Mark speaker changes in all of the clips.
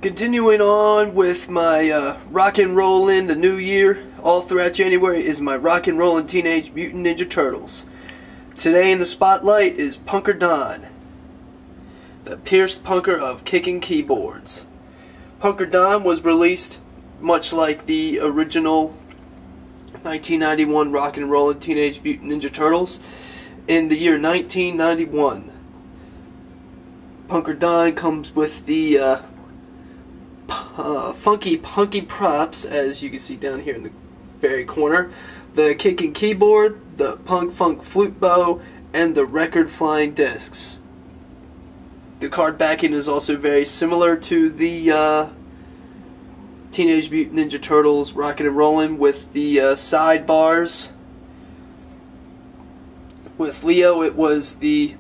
Speaker 1: Continuing on with my rock and rollin' the new year, all throughout January is my rock and rollin' Teenage Mutant Ninja Turtles. Today in the spotlight is Punker Don, the pierced punker of Kickin keyboards. Punker Don was released much like the original 1991 rock and rollin' Teenage Mutant Ninja Turtles in the year 1991. Punker Don comes with the funky punky props, as you can see down here in the very corner, the Kickin keyboard, the punk funk flute bow, and the record flying discs. The card backing is also very similar to the Teenage Mutant Ninja Turtles Rockin' and Rollin', with the sidebars. With Leo it was the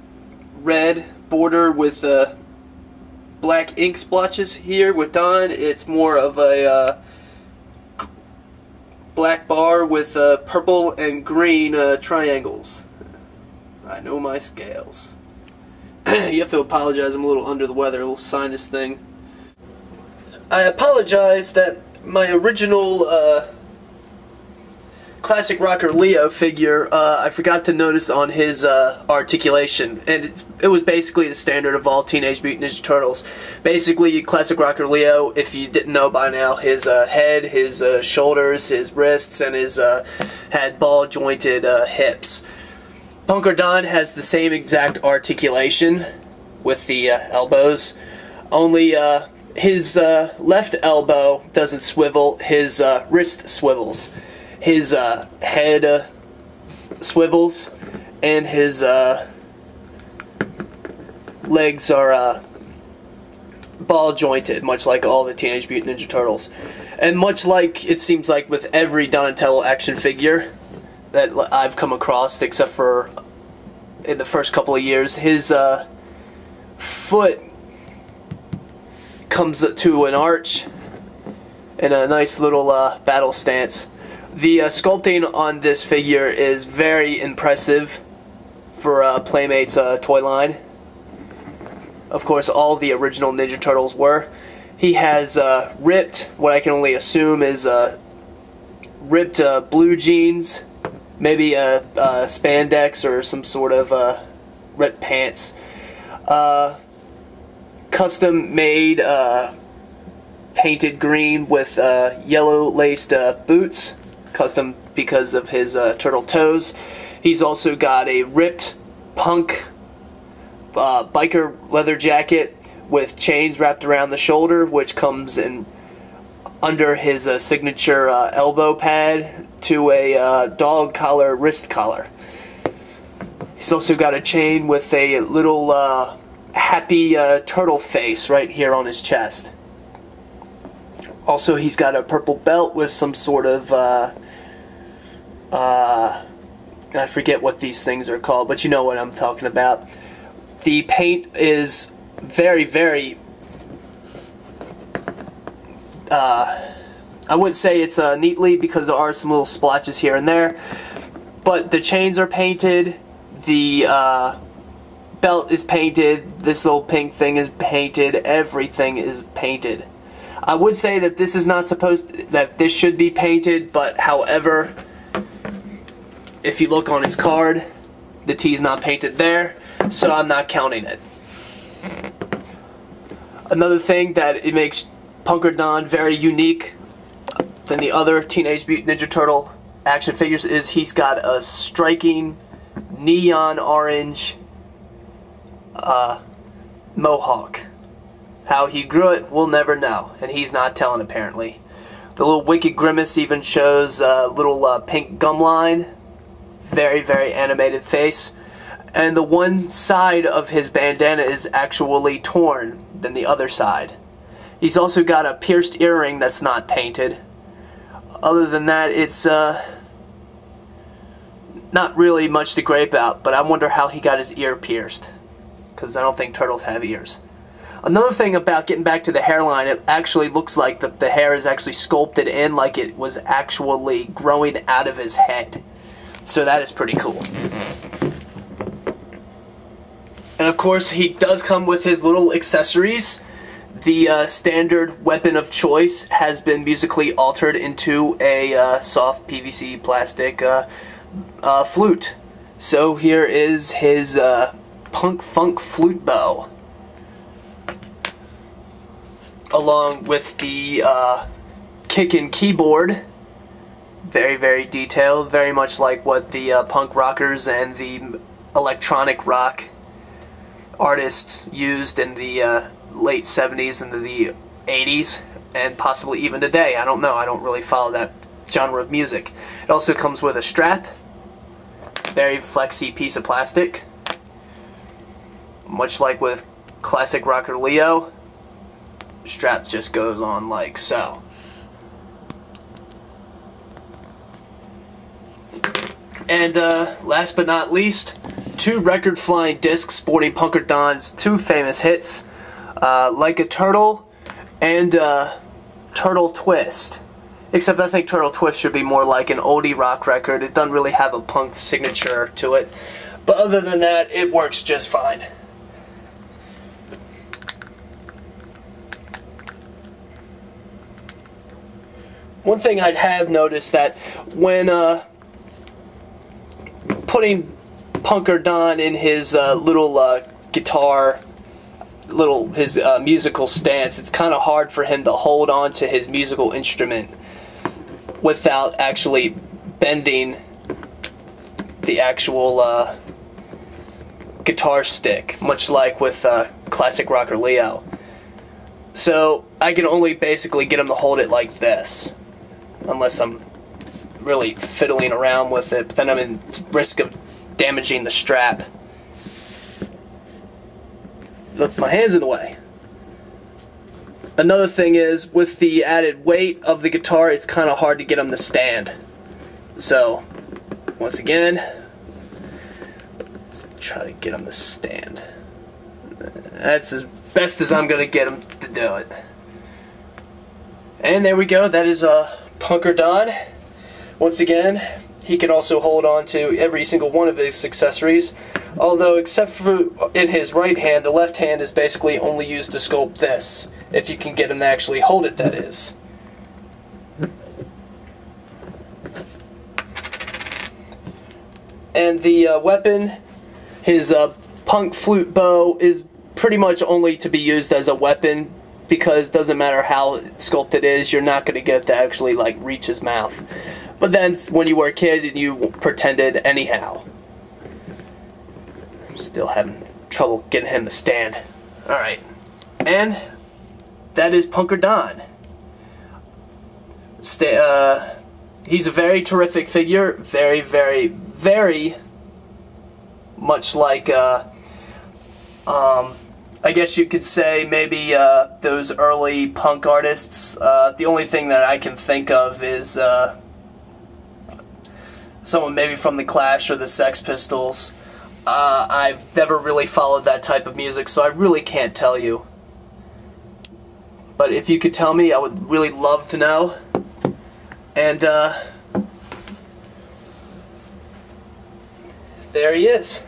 Speaker 1: red border with black ink splotches. Here with Don it's more of a black bar with purple and green triangles. I know my scales. You have to apologize, I'm a little under the weather, a little sinus thing. I apologize that my original classic rocker Leo figure, I forgot to notice on his articulation, and it was basically the standard of all Teenage Mutant Ninja Turtles. Basically, classic rocker Leo, if you didn't know by now, his head, his shoulders, his wrists, and his had ball-jointed hips. Punker Don has the same exact articulation with the elbows, only his left elbow doesn't swivel, his wrist swivels. His head swivels, and his legs are ball jointed, much like all the Teenage Mutant Ninja Turtles. And much like it seems like with every Donatello action figure that I've come across, except for in the first couple of years, his foot comes to an arch in a nice little battle stance. The sculpting on this figure is very impressive for Playmate's toy line. Of course, all the original Ninja Turtles were. He has ripped, what I can only assume is ripped blue jeans, maybe spandex or some sort of ripped pants. Custom made painted green with yellow laced boots. Custom because of his turtle toes. He's also got a ripped punk biker leather jacket with chains wrapped around the shoulder, which comes in under his signature elbow pad to a dog collar wrist collar. He's also got a chain with a little happy turtle face right here on his chest. Also, he's got a purple belt with some sort of I forget what these things are called, but you know what I'm talking about. The paint is very, very I wouldn't say it's neatly, because there are some little splotches here and there, but the chains are painted, the belt is painted, this little pink thing is painted, everything is painted. I would say that this is not supposed, that this should be painted, but however, if you look on his card, the T is not painted there, so I'm not counting it. Another thing that it makes Punker Don very unique than the other Teenage Mutant Ninja Turtle action figures is he's got a striking neon orange mohawk. How he grew it, we'll never know, and he's not telling apparently. The little wicked grimace even shows a little pink gum line. Very, very animated face. And the one side of his bandana is actually torn than the other side. He's also got a pierced earring that's not painted. Other than that, it's not really much to gripe out, but I wonder how he got his ear pierced, because I don't think turtles have ears. Another thing about getting back to the hairline, it actually looks like the hair is actually sculpted in like it was actually growing out of his head. So that is pretty cool. And of course, he does come with his little accessories. The standard weapon of choice has been musically altered into a soft PVC plastic flute. So here is his punk funk flute bow, along with the Kickin keyboard. Very, very detailed, very much like what the punk rockers and the electronic rock artists used in the late 70s and the 80s, and possibly even today. I don't know. I don't really follow that genre of music. It also comes with a strap, very flexy piece of plastic, much like with classic rocker Leo. Strap just goes on like so. And last but not least, 2 record flying discs sporting Punker Don's 2 famous hits, Like a Turtle and Turtle Twist. Except I think Turtle Twist should be more like an oldie rock record. It doesn't really have a punk signature to it. But other than that, it works just fine. One thing I'd have noticed that when putting Punker Don in his little guitar, his musical stance, it's kind of hard for him to hold on to his musical instrument without actually bending the actual guitar stick, much like with classic rocker Leo. So I can only basically get him to hold it like this, unless I'm really fiddling around with it, but then I'm in risk of damaging the strap. Look, my hand's in the way. Another thing is, with the added weight of the guitar, it's kind of hard to get them to stand. So, once again, let's try to get them to stand. That's as best as I'm going to get them to do it. And there we go, that is Punker Don. Once again, he can also hold on to every single one of his accessories, although except for in his right hand, the left hand is basically only used to sculpt this, if you can get him to actually hold it, that is. And the weapon, his punk flute bow, is pretty much only to be used as a weapon, because it doesn't matter how sculpted it is, you're not going to get it to actually like reach his mouth. But then, when you were a kid and you pretended anyhow. I'm still having trouble getting him to stand. Alright. And that is Punker Don. He's a very terrific figure. Very, very, very much like, I guess you could say maybe those early punk artists. The only thing that I can think of is someone maybe from the Clash or the Sex Pistols. I've never really followed that type of music, so I really can't tell you. But if you could tell me, I would really love to know. And there he is.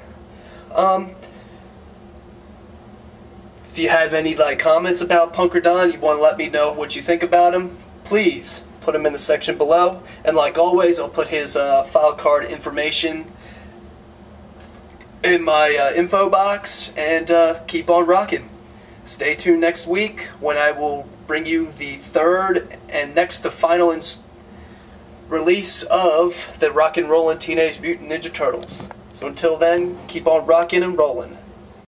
Speaker 1: If you have any comments about Punker Don, you want to let me know what you think about him, please put him in the section below. And like always, I'll put his file card information in my info box, and keep on rocking. Stay tuned next week when I will bring you the 3rd and next to final release of the Rock and Rollin' Teenage Mutant Ninja Turtles. So until then, keep on rocking and rolling.